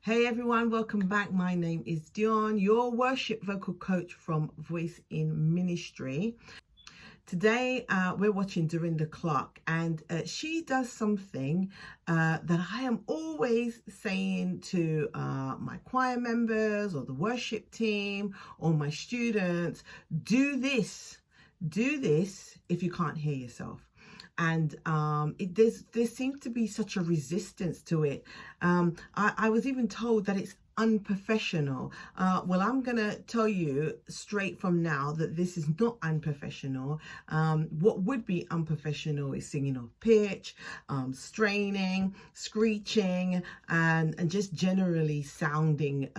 Hey everyone, welcome back. My name is Dion, your worship vocal coach from Voice in Ministry. Today we're watching Dorinda Clark, and she does something that I am always saying to my choir members or the worship team or my students: do this if you can't hear yourself. And there seems to be such a resistance to it. I was even told that it's unprofessional. Well, I'm gonna tell you straight from now that this is not unprofessional. What would be unprofessional is singing off pitch, straining, screeching, and just generally sounding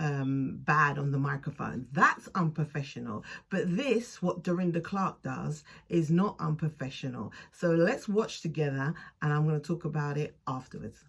bad on the microphone. That's unprofessional. But this, what Dorinda Clark does, is not unprofessional. So let's watch together, and I'm going to talk about it afterwards.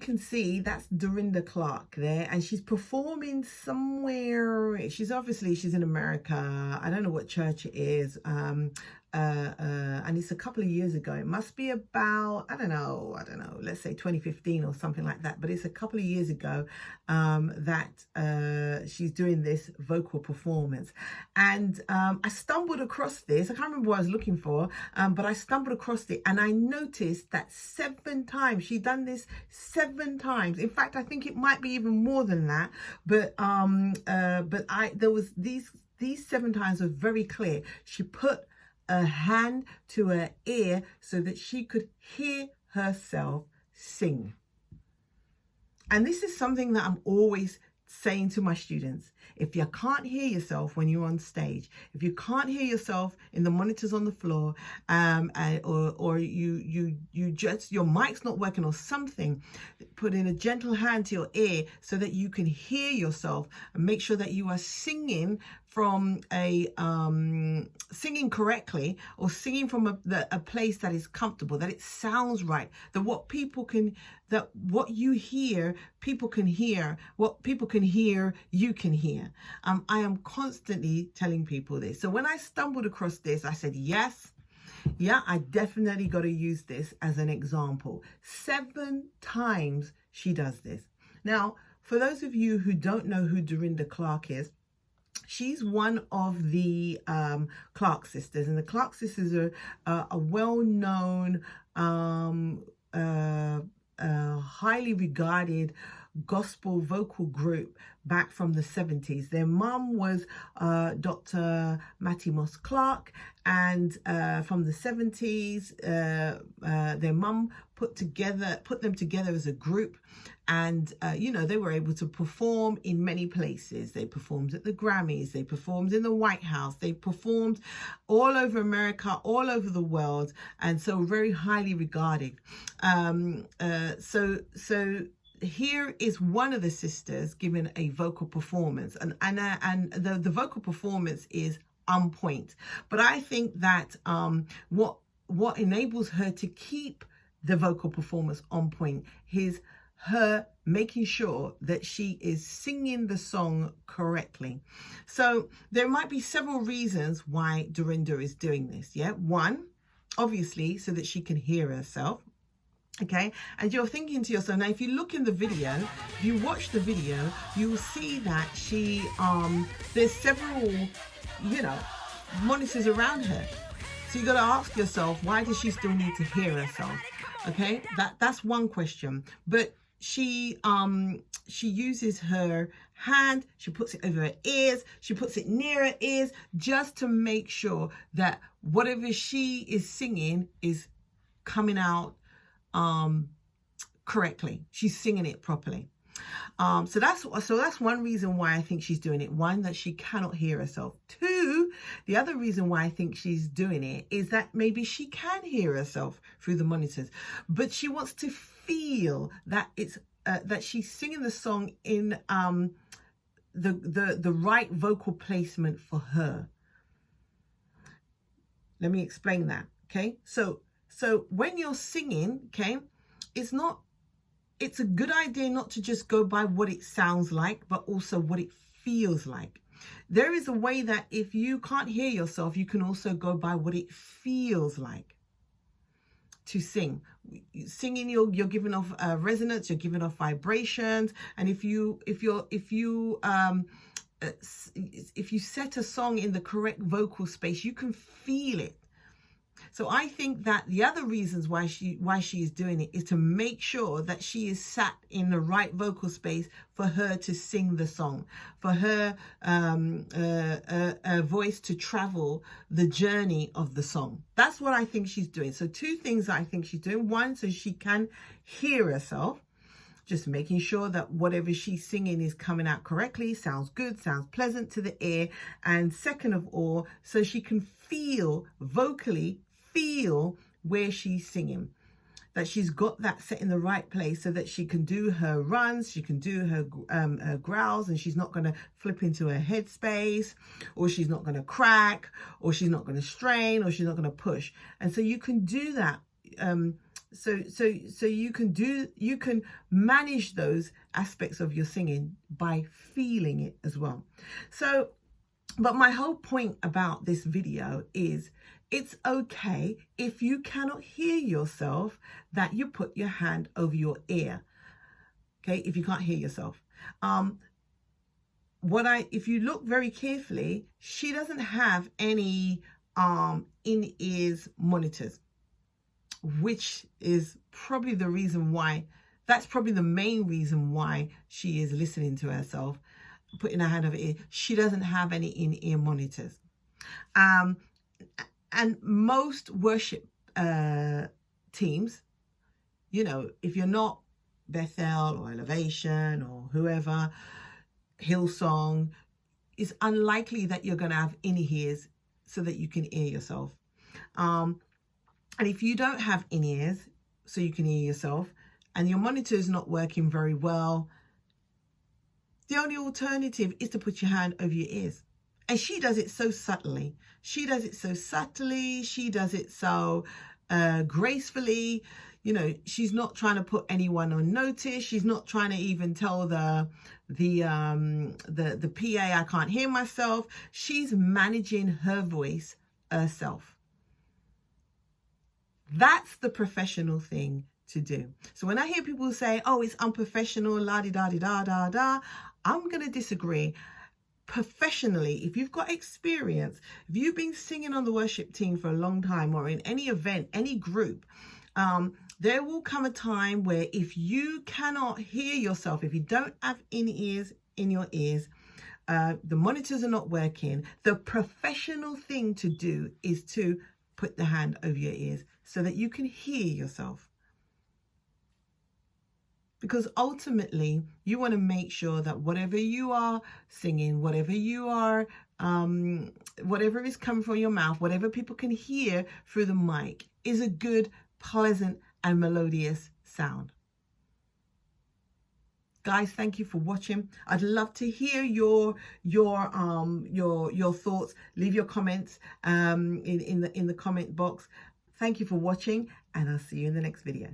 Can see that's Dorinda Clark there, and she's performing somewhere. She's in America. I don't know what church it is. And it's a couple of years ago. It must be about, I don't know, let's say 2015 or something like that. But it's a couple of years ago that she's doing this vocal performance. And I stumbled across this. I can't remember what I was looking for, but I stumbled across it, and I noticed that 7 times. She'd done this 7 times. In fact, I think it might be even more than that. But there was these 7 times were very clear. She put a hand to her ear so that she could hear herself sing. And this is something that I'm always saying to my students. If you can't hear yourself when you're on stage, if you can't hear yourself in the monitors on the floor, or you just, your mic's not working or something, put in a gentle hand to your ear so that you can hear yourself, and make sure that you are singing from singing correctly, or singing from a place that is comfortable, that it sounds right, that what you hear, people can hear, what people can hear, you can hear. I am constantly telling people this. So when I stumbled across this, I said, yeah, I definitely got to use this as an example. 7 times she does this. Now, for those of you who don't know who Dorinda Clark is, she's one of the Clark sisters, and the Clark sisters are a well-known, highly regarded gospel vocal group back from the 70s. Their mum was Dr. Mattie Moss Clark, and from the 70s, their mum put them together as a group, and they were able to perform in many places. They performed at the Grammys, they performed in the White House, they performed all over America, all over the world, and so very highly regarded. So here is one of the sisters giving a vocal performance, and the vocal performance is on point. But I think that what enables her to keep the vocal performance on point is her making sure that she is singing the song correctly. So there might be several reasons why Dorinda is doing this. Yeah, one, obviously, so that she can hear herself. Okay, and you're thinking to yourself, now if you look in the video, if you watch the video, you will see that she there's several monitors around her. So you got to ask yourself, why does she still need to hear herself? Okay, that's one question. But she uses her hand, she puts it over her ears, she puts it near her ears, just to make sure that whatever she is singing is coming out correctly. She's singing it properly. So that's one reason why I think she's doing it. One, that she cannot hear herself. Two, the other reason why I think she's doing it is that maybe she can hear herself through the monitors, but she wants to feel that it's that she's singing the song in the right vocal placement for her. Let me explain that. Okay, so when you're singing, okay, it's a good idea not to just go by what it sounds like, but also what it feels like. There is a way that if you can't hear yourself, you can also go by what it feels like to sing. Singing, you're giving off resonance, you're giving off vibrations, and if you set a song in the correct vocal space, you can feel it. So I think that the other reasons why she is doing it is to make sure that she is sat in the right vocal space for her to sing the song, for her voice to travel the journey of the song. That's what I think she's doing. So two things that I think she's doing. One, so she can hear herself, just making sure that whatever she's singing is coming out correctly, sounds good, sounds pleasant to the ear. And second of all, so she can feel vocally, feel where she's singing, that she's got that set in the right place so that she can do her runs, she can do her growls, and she's not going to flip into her headspace, or she's not going to crack, or she's not going to strain, or she's not going to push. And so you can do that. So you can manage those aspects of your singing by feeling it as well. So, but my whole point about this video is, it's okay if you cannot hear yourself, that you put your hand over your ear. Okay, if you can't hear yourself. If you look very carefully, she doesn't have any in-ears monitors, which is probably the reason why, that's probably the main reason why she is listening to herself, putting her hand over ear. She doesn't have any in-ear monitors. And most worship teams, you know, if you're not Bethel or Elevation or whoever, Hillsong, it's unlikely that you're going to have in-ears so that you can hear yourself. And if you don't have in-ears so you can hear yourself, and your monitor is not working very well, the only alternative is to put your hand over your ears. And she does it so subtly. She does it so subtly. She does it so gracefully. You know, she's not trying to put anyone on notice. She's not trying to even tell the PA I can't hear myself. She's managing her voice herself. That's the professional thing to do. So when I hear people say, oh, it's unprofessional, la-di-da-di-da-da-da, I'm going to disagree. Professionally, if you've got experience, if you've been singing on the worship team for a long time, or in any event, any group, there will come a time where if you cannot hear yourself, if you don't have in-ears in your ears, the monitors are not working, the professional thing to do is to put the hand over your ears so that you can hear yourself. Because ultimately, you want to make sure that whatever you are singing, whatever you are, whatever is coming from your mouth, whatever people can hear through the mic, is a good, pleasant, and melodious sound. Guys, thank you for watching. I'd love to hear your thoughts. Leave your comments in the comment box. Thank you for watching, and I'll see you in the next video.